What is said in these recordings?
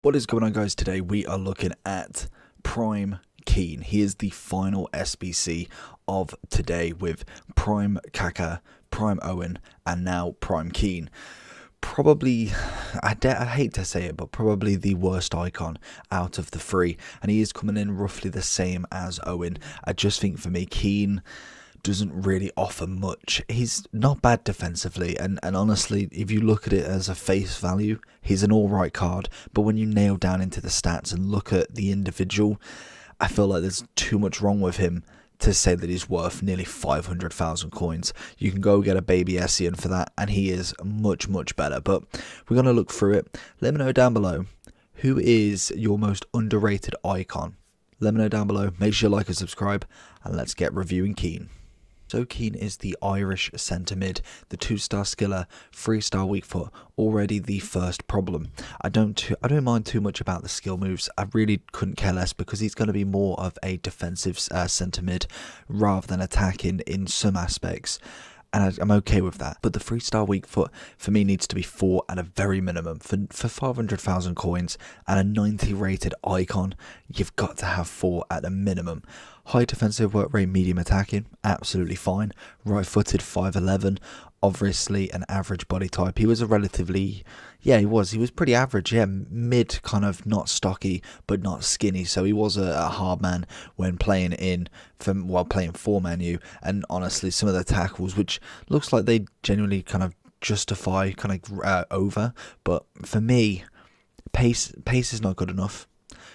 What is going on, guys? Today we are looking at Prime Keane. He is the final SBC of today with Prime Kaka, Prime Owen, and now Prime Keane. Probably, I hate to say it, but probably the worst icon out of the three. And he is coming in roughly the same as Owen. I just think for me, Keane doesn't really offer much. He's not bad defensively, and honestly, if you look at it as a face value, he's an alright card, but when you nail down into the stats and look at the individual, I feel like there's too much wrong with him to say that he's worth nearly 500,000 coins. You can go get a baby Essien for that, and he is much better, but we're going to look through it. Let me know down below, who is your most underrated icon? Let me know down below, make sure you like and subscribe, and let's get reviewing Keane. So Keane is the Irish centre mid, the 2-star skiller, 3-star weak foot, already the first problem. I don't mind too much about the skill moves. I really couldn't care less because he's going to be more of a defensive centre mid rather than attacking in some aspects. And I'm okay with that. But the 3-star weak foot for me needs to be 4 at a very minimum. For 500,000 coins and a 90 rated icon, you've got to have 4 at a minimum. High defensive work rate, medium attacking, absolutely fine. Right footed, 5'11", obviously an average body type. He was a relatively, he was pretty average, mid, kind of not stocky but not skinny, so he was a hard man when playing playing for Man U. And honestly, some of the tackles, which looks like they genuinely kind of justify over, but for me, pace is not good enough.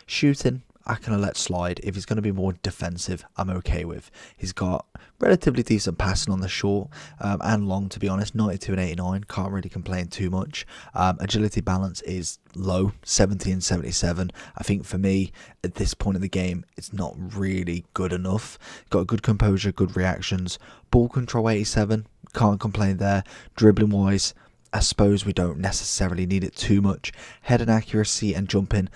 Shooting, I can let slide. If he's going to be more defensive, I'm okay with. He's got relatively decent passing on the short and long, to be honest, 92 and 89. Can't really complain too much. Agility balance is low, 70 and 77. I think for me, at this point in the game, it's not really good enough. Got good composure, good reactions. Ball control, 87. Can't complain there. Dribbling wise, I suppose we don't necessarily need it too much. Head and accuracy and jumping,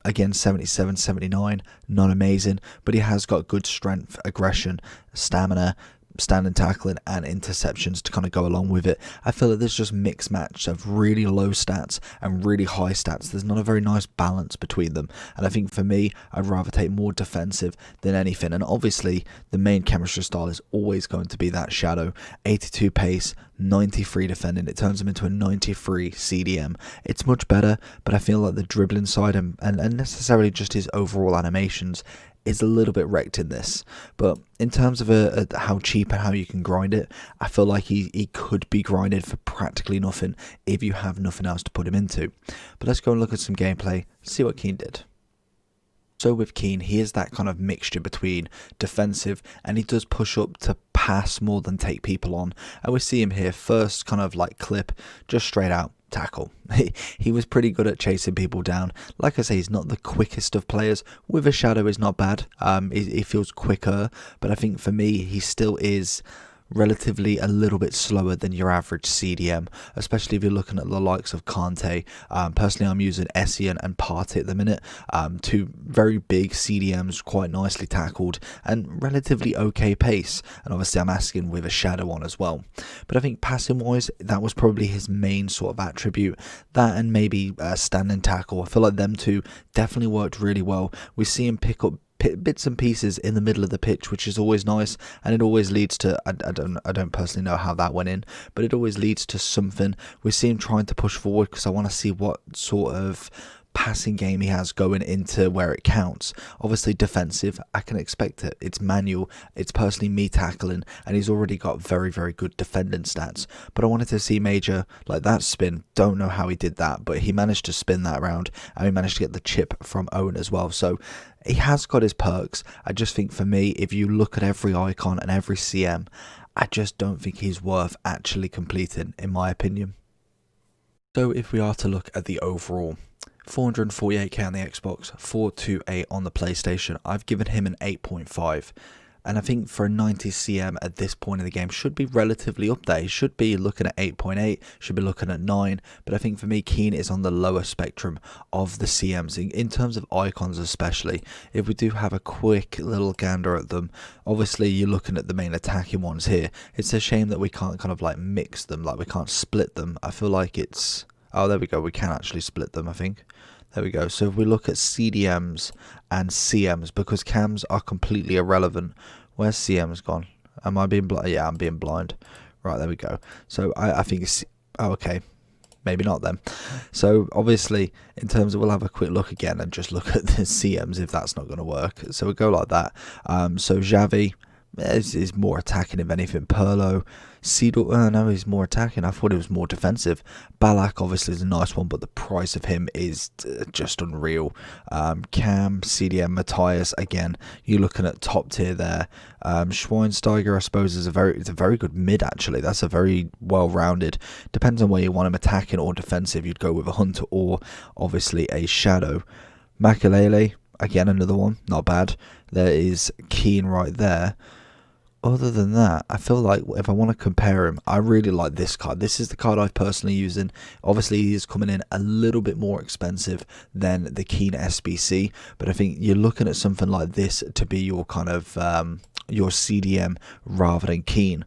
again, 77, 79, not amazing, but he has got good strength, aggression, stamina, standing tackling, and interceptions to kind of go along with it. I feel that there's just mixed match of really low stats and really high stats. There's not a very nice balance between them, and I think for me, I'd rather take more defensive than anything. And obviously, the main chemistry style is always going to be that shadow. 82 pace, 93 defending. It turns him into a 93 CDM. It's much better, but I feel like the dribbling side and necessarily just his overall animations is a little bit wrecked in this. But in terms of how cheap and how you can grind it, I feel like he could be grinded for practically nothing if you have nothing else to put him into. But let's go and look at some gameplay, see what Keane did. So with Keane, he is that kind of mixture between defensive, and he does push up to pass more than take people on. And we see him here, first kind of like clip, just straight out tackle. He was pretty good at chasing people down. Like I say, he's not the quickest of players. With a shadow is not bad. He feels quicker, but I think for me, he still is relatively a little bit slower than your average CDM, especially if you're looking at the likes of Kante. Personally, I'm using Essien and Partey at the minute, two very big CDMs, quite nicely tackled and relatively okay pace, and obviously I'm asking with a shadow on as well. But I think passing wise, that was probably his main sort of attribute, that and maybe standing tackle. I feel like them two definitely worked really well. We see him pick up bits and pieces in the middle of the pitch, which is always nice, and it always leads to, I don't personally know how that went in, but it always leads to something. We see him trying to push forward because I want to see what sort of passing game he has going into where it counts. Obviously defensive, I can expect it. It's manual, it's personally me tackling, and he's already got very good defending stats. But I wanted to see Major, like that spin, don't know how he did that, but he managed to spin that around, and he managed to get the chip from Owen as well. So he has got his perks. I just think for me, if you look at every icon and every CM, I just don't think he's worth actually completing, in my opinion. So if we are to look at the overall, 448k on the Xbox, 428 on the PlayStation, I've given him an 8.5. And I think for a 90 CM at this point in the game should be relatively up there. He should be looking at 8.8, should be looking at 9. But I think for me, Keane is on the lower spectrum of the CMs, in terms of icons especially. If we do have a quick little gander at them, obviously you're looking at the main attacking ones here. It's a shame that we can't kind of like mix them, like we can't split them. I feel like it's... Oh, there we go. We can actually split them, I think. There we go. So if we look at CDMs and CMs, because cams are completely irrelevant, where's CMs gone? Am I being blind? Yeah, I'm being blind. Right, there we go. So I think it's... Oh, okay. Maybe not then. So obviously, in terms of, we'll have a quick look again and just look at the CMs if that's not going to work. So we'll go like that. So Xavi is more attacking, if anything. Pirlo, Seedorf, no, he's more attacking. I thought it was more defensive. Balak obviously is a nice one, but the price of him is just unreal. Cam, CDM, Matthias, again, you're looking at top tier there. Schweinsteiger, I suppose, is it's a very good mid, actually. That's a very well-rounded. Depends on where you want him, attacking or defensive. You'd go with a Hunter or obviously a Shadow. Makelele, again, another one, not bad. There is Keane right there. Other than that, I feel like if I want to compare him, I really like this card. This is the card I've personally using. Obviously, he's coming in a little bit more expensive than the Keane SBC, but I think you're looking at something like this to be your kind of your CDM rather than Keane.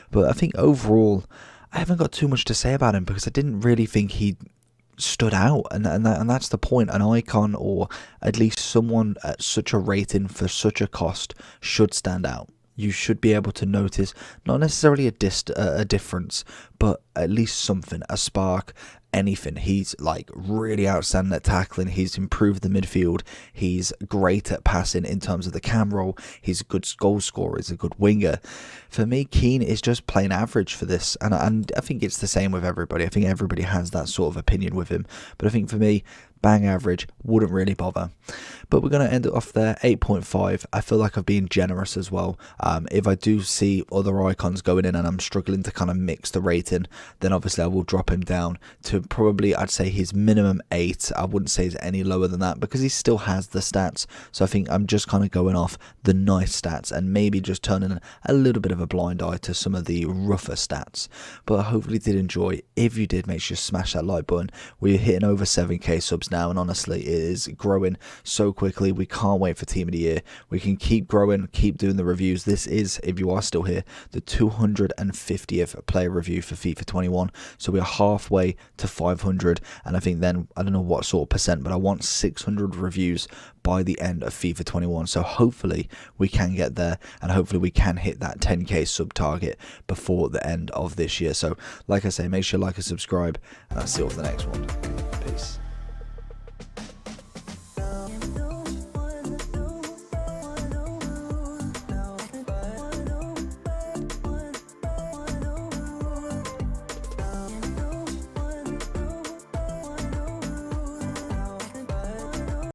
But I think overall, I haven't got too much to say about him because I didn't really think he stood out, and that's the point. An icon, or at least someone at such a rating for such a cost, should stand out. You should be able to notice, not necessarily a difference, but at least something, a spark, anything. He's like really outstanding at tackling. He's improved the midfield. He's great at passing in terms of the cam roll. He's a good goal scorer. He's a good winger. For me, Keane is just plain average for this, and I think it's the same with everybody. I think everybody has that sort of opinion with him, but I think for me, bang average, wouldn't really bother. But we're going to end it off there, 8.5. I feel like I've been generous as well. If I do see other icons going in and I'm struggling to kind of mix the rating, then obviously I will drop him down to probably, I'd say his minimum 8. I wouldn't say he's any lower than that because he still has the stats. So I think I'm just kind of going off the nice stats and maybe just turning a little bit of a blind eye to some of the rougher stats. But I hopefully did enjoy. If you did, make sure you smash that like button. We're hitting over 7k subs now, and honestly it is growing so quickly. We can't wait for Team of the Year. We can keep growing, keep doing the reviews. This is, if you are still here, the 250th player review for FIFA 21, so we are halfway to 500, and I think then, I don't know what sort of percent, but I want 600 reviews by the end of FIFA 21, so hopefully we can get there, and hopefully we can hit that 10k sub target before the end of this year. So like I say, make sure you like and subscribe, and I'll see you on the next one. Peace.